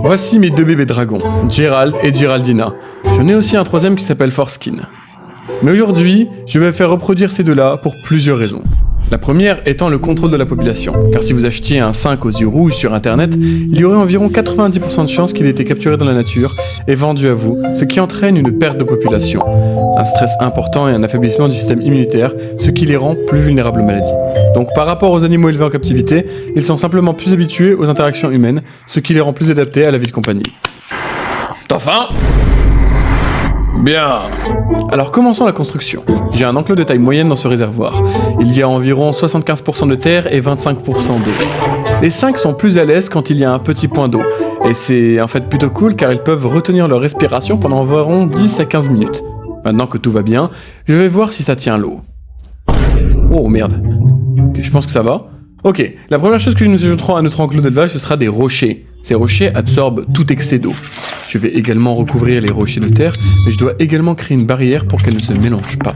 Voici mes deux bébés dragons, Gerald et Geraldina. J'en ai aussi un troisième qui s'appelle Forskin. Mais aujourd'hui, je vais faire reproduire ces deux-là pour plusieurs raisons. La première étant le contrôle de la population, car si vous achetiez un 5 aux yeux rouges sur internet, il y aurait environ 90% de chances qu'il ait été capturé dans la nature et vendu à vous, ce qui entraîne une perte de population, un stress important et un affaiblissement du système immunitaire, ce qui les rend plus vulnérables aux maladies. Donc par rapport aux animaux élevés en captivité, ils sont simplement plus habitués aux interactions humaines, ce qui les rend plus adaptés à la vie de compagnie. T'as faim ? Bien. Alors commençons la construction. J'ai un enclos de taille moyenne dans ce réservoir. Il y a environ 75% de terre et 25% d'eau. Les 5 sont plus à l'aise quand il y a un petit point d'eau. Et c'est en fait plutôt cool car ils peuvent retenir leur respiration pendant environ 10 à 15 minutes. Maintenant que tout va bien, je vais voir si ça tient l'eau. Oh merde. Ok, je pense que ça va. Ok, la première chose que nous ajouterons à notre enclos d'élevage, ce sera des rochers. Ces rochers absorbent tout excès d'eau. Je vais également recouvrir les rochers de terre, mais je dois également créer une barrière pour qu'elles ne se mélangent pas.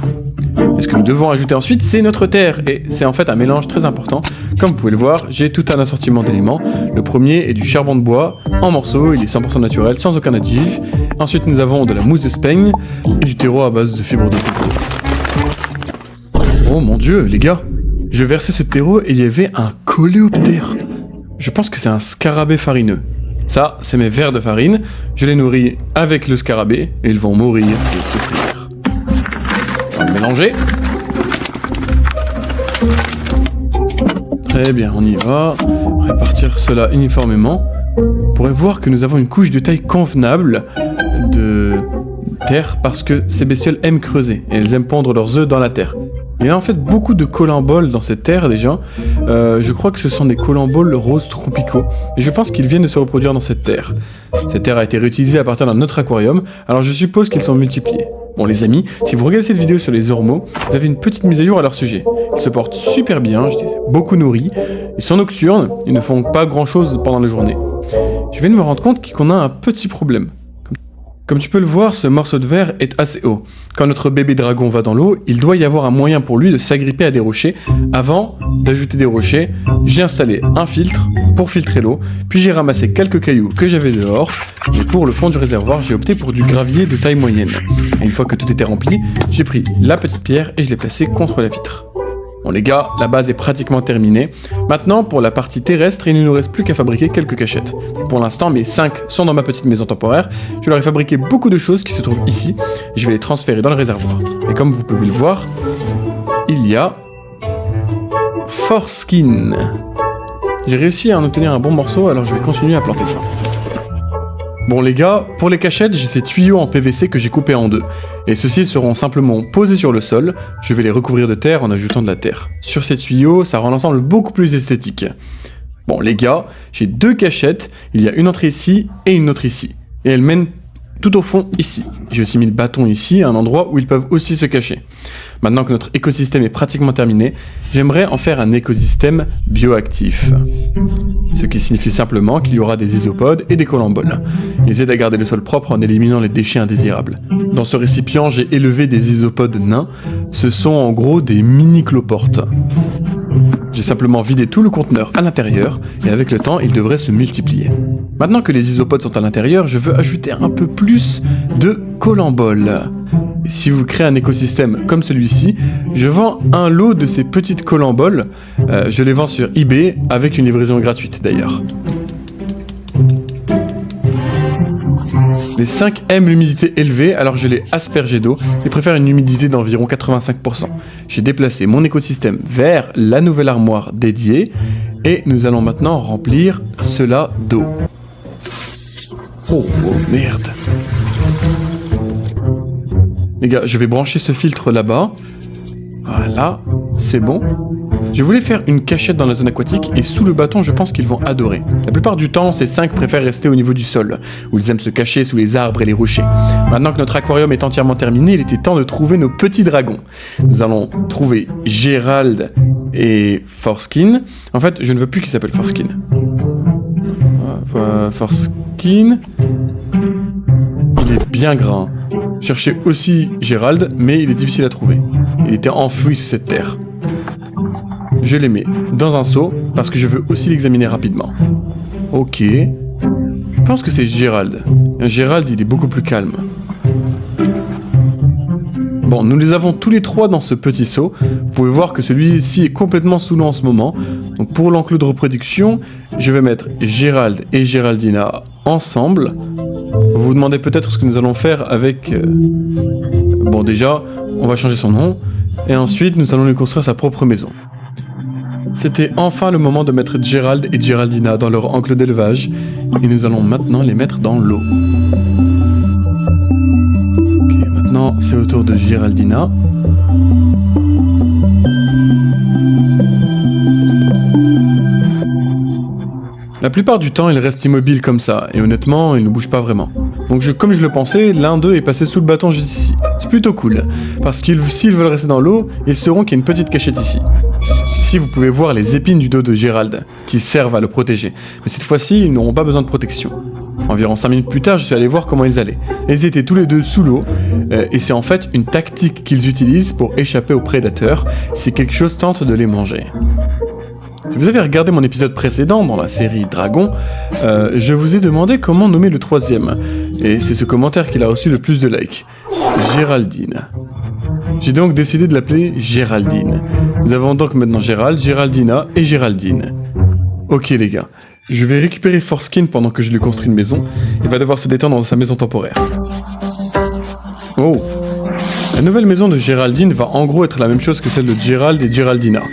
Et ce que nous devons ajouter ensuite, c'est notre terre, et c'est en fait un mélange très important. Comme vous pouvez le voir, j'ai tout un assortiment d'éléments. Le premier est du charbon de bois, en morceaux, il est 100% naturel, sans aucun additif. Ensuite, nous avons de la mousse de speigne, et du terreau à base de fibres de coco. Oh mon dieu, les gars! Je versais ce terreau et il y avait un coléoptère. Je pense que c'est un scarabée farineux. Ça, c'est mes vers de farine. Je les nourris avec le scarabée et ils vont mourir et souffrir. On va mélanger. Très bien, on y va. Répartir cela uniformément. On pourrait voir que nous avons une couche de taille convenable de terre parce que ces bestioles aiment creuser et elles aiment pondre leurs œufs dans la terre. Il y a en fait beaucoup de colamboles dans cette terre déjà. Je crois que ce sont des colamboles roses tropicaux. Et je pense qu'ils viennent de se reproduire dans cette terre. Cette terre a été réutilisée à partir d'un autre aquarium, alors je suppose qu'ils sont multipliés. Bon les amis, si vous regardez cette vidéo sur les ormeaux, vous avez une petite mise à jour à leur sujet. Ils se portent super bien, je dis beaucoup nourris. Ils sont nocturnes, ils ne font pas grand chose pendant la journée. Je viens de me rendre compte qu'on a un petit problème. Comme tu peux le voir, ce morceau de verre est assez haut. Quand notre bébé dragon va dans l'eau, il doit y avoir un moyen pour lui de s'agripper à des rochers. Avant d'ajouter des rochers, j'ai installé un filtre pour filtrer l'eau, puis j'ai ramassé quelques cailloux que j'avais dehors, et pour le fond du réservoir, j'ai opté pour du gravier de taille moyenne. Et une fois que tout était rempli, j'ai pris la petite pierre et je l'ai placée contre la vitre. Bon les gars, la base est pratiquement terminée. Maintenant, pour la partie terrestre, il ne nous reste plus qu'à fabriquer quelques cachettes. Pour l'instant, mes 5 sont dans ma petite maison temporaire. Je leur ai fabriqué beaucoup de choses qui se trouvent ici. Je vais les transférer dans le réservoir. Et comme vous pouvez le voir, il y a Forskin. J'ai réussi à en obtenir un bon morceau, alors je vais continuer à planter ça. Bon les gars, pour les cachettes, j'ai ces tuyaux en PVC que j'ai coupés en deux. Et ceux-ci seront simplement posés sur le sol, je vais les recouvrir de terre en ajoutant de la terre. Sur ces tuyaux, ça rend l'ensemble beaucoup plus esthétique. Bon les gars, j'ai 2 cachettes, il y a une entrée ici et une autre ici. Et elles mènent tout au fond ici. J'ai aussi mis le bâton ici, à un endroit où ils peuvent aussi se cacher. Maintenant que notre écosystème est pratiquement terminé, j'aimerais en faire un écosystème bioactif. Ce qui signifie simplement qu'il y aura des isopodes et des colamboles. Ils aident à garder le sol propre en éliminant les déchets indésirables. Dans ce récipient, j'ai élevé des isopodes nains. Ce sont en gros des mini-cloportes. J'ai simplement vidé tout le conteneur à l'intérieur, et avec le temps, ils devraient se multiplier. Maintenant que les isopodes sont à l'intérieur, je veux ajouter un peu plus de colamboles. Et si vous créez un écosystème comme celui-ci, je vends un lot de ces petites colamboles. Je les vends sur eBay avec une livraison gratuite d'ailleurs. Les 5 aiment l'humidité élevée, alors je les asperge d'eau et préfèrent une humidité d'environ 85%. J'ai déplacé mon écosystème vers la nouvelle armoire dédiée et nous allons maintenant remplir cela d'eau. Oh merde. Les gars, je vais brancher ce filtre là-bas. Voilà, c'est bon. Je voulais faire une cachette dans la zone aquatique et sous le bâton, je pense qu'ils vont adorer. La plupart du temps, ces 5 préfèrent rester au niveau du sol, où ils aiment se cacher sous les arbres et les rochers. Maintenant que notre aquarium est entièrement terminé, il était temps de trouver nos petits dragons. Nous allons trouver Gerald et Forskin. En fait, je ne veux plus qu'il s'appelle Forskin. Forskin... Il est bien grand. Cherchez aussi Gerald, mais il est difficile à trouver. Il était enfoui sous cette terre. Je les mets dans un seau, parce que je veux aussi l'examiner rapidement. Ok. pense que c'est Gérald. Gérald, il est beaucoup plus calme. Bon, nous les avons tous les trois dans ce petit seau. Vous pouvez voir que celui-ci est complètement sous l'eau en ce moment. Donc pour l'enclos de reproduction, je vais mettre Gérald et Géraldina ensemble. Vous vous demandez peut-être ce que nous allons faire avec... Bon, déjà, on va changer son nom. Et ensuite, nous allons lui construire sa propre maison. C'était enfin le moment de mettre Gérald et Géraldina dans leur enclos d'élevage. Et nous allons maintenant les mettre dans l'eau. Maintenant, c'est au tour de Géraldina. La plupart du temps, il reste immobile comme ça, et honnêtement, il ne bouge pas vraiment. Donc comme je le pensais, l'un d'eux est passé sous le bâton juste ici. C'est plutôt cool, parce qu'ils, s'ils veulent rester dans l'eau, ils sauront qu'il y a une petite cachette ici. Ici, vous pouvez voir les épines du dos de Gérald, qui servent à le protéger. Mais cette fois-ci, ils n'auront pas besoin de protection. Environ 5 minutes plus tard, je suis allé voir comment ils allaient. Ils étaient tous les deux sous l'eau, et c'est en fait une tactique qu'ils utilisent pour échapper aux prédateurs si quelque chose tente de les manger. Si vous avez regardé mon épisode précédent dans la série Dragon, je vous ai demandé comment nommer le troisième, et c'est ce commentaire qui a reçu le plus de likes. Géraldine. J'ai donc décidé de l'appeler Géraldine. Nous avons donc maintenant Gérald, Géraldina et Géraldine. Ok les gars, je vais récupérer Forskin pendant que je lui construis une maison. Il va devoir se détendre dans sa maison temporaire. Oh. La nouvelle maison de Géraldine va en gros être la même chose que celle de Gérald et Géraldina.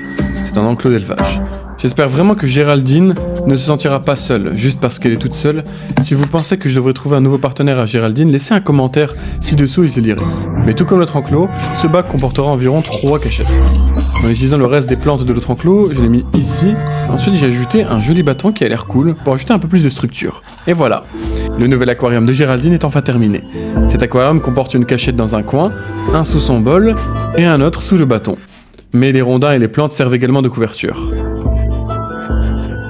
C'est un enclos d'élevage. J'espère vraiment que Géraldine ne se sentira pas seule, juste parce qu'elle est toute seule. Si vous pensez que je devrais trouver un nouveau partenaire à Géraldine, laissez un commentaire ci-dessous et je le lirai. Mais tout comme l'autre enclos, ce bac comportera environ 3 cachettes. En utilisant le reste des plantes de l'autre enclos, je l'ai mis ici. Ensuite, j'ai ajouté un joli bâton qui a l'air cool pour ajouter un peu plus de structure. Et voilà, le nouvel aquarium de Géraldine est enfin terminé. Cet aquarium comporte une cachette dans un coin, un sous son bol et un autre sous le bâton. Mais les rondins et les plantes servent également de couverture.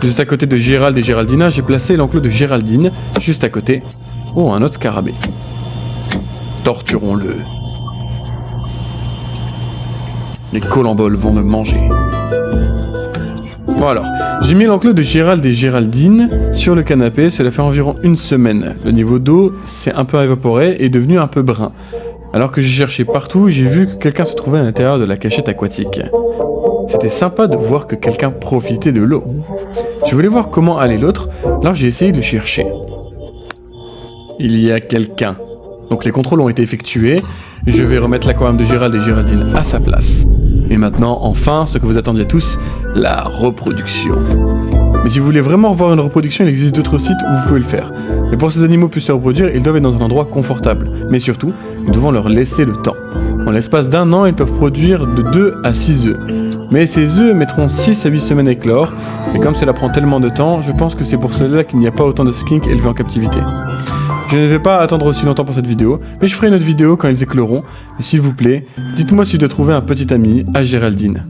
Juste à côté de Gérald et Géraldina, j'ai placé l'enclos de Géraldine, juste à côté. Oh, un autre scarabée. Torturons-le. Les colamboles vont me manger. Bon alors, j'ai mis l'enclos de Gérald et Géraldine sur le canapé, cela fait environ 1 semaine. Le niveau d'eau s'est un peu évaporé et est devenu un peu brun. Alors que j'ai cherché partout, j'ai vu que quelqu'un se trouvait à l'intérieur de la cachette aquatique. C'était sympa de voir que quelqu'un profitait de l'eau. Je voulais voir comment allait l'autre, alors j'ai essayé de le chercher. Il y a quelqu'un. Donc les contrôles ont été effectués, je vais remettre l'aquarium de Gérald et Géraldine à sa place. Et maintenant, enfin, ce que vous attendiez tous, la reproduction. Mais si vous voulez vraiment revoir une reproduction, il existe d'autres sites où vous pouvez le faire. Mais pour que ces animaux puissent se reproduire, ils doivent être dans un endroit confortable. Mais surtout, nous devons leur laisser le temps. En l'espace d'1 an, ils peuvent produire de 2 à 6 œufs. Mais ces œufs mettront 6 à 8 semaines à éclore, et comme cela prend tellement de temps, je pense que c'est pour cela qu'il n'y a pas autant de skinks élevés en captivité. Je ne vais pas attendre aussi longtemps pour cette vidéo, mais je ferai une autre vidéo quand ils écloront. Et s'il vous plaît, dites-moi si je dois trouver un petit ami à Géraldine.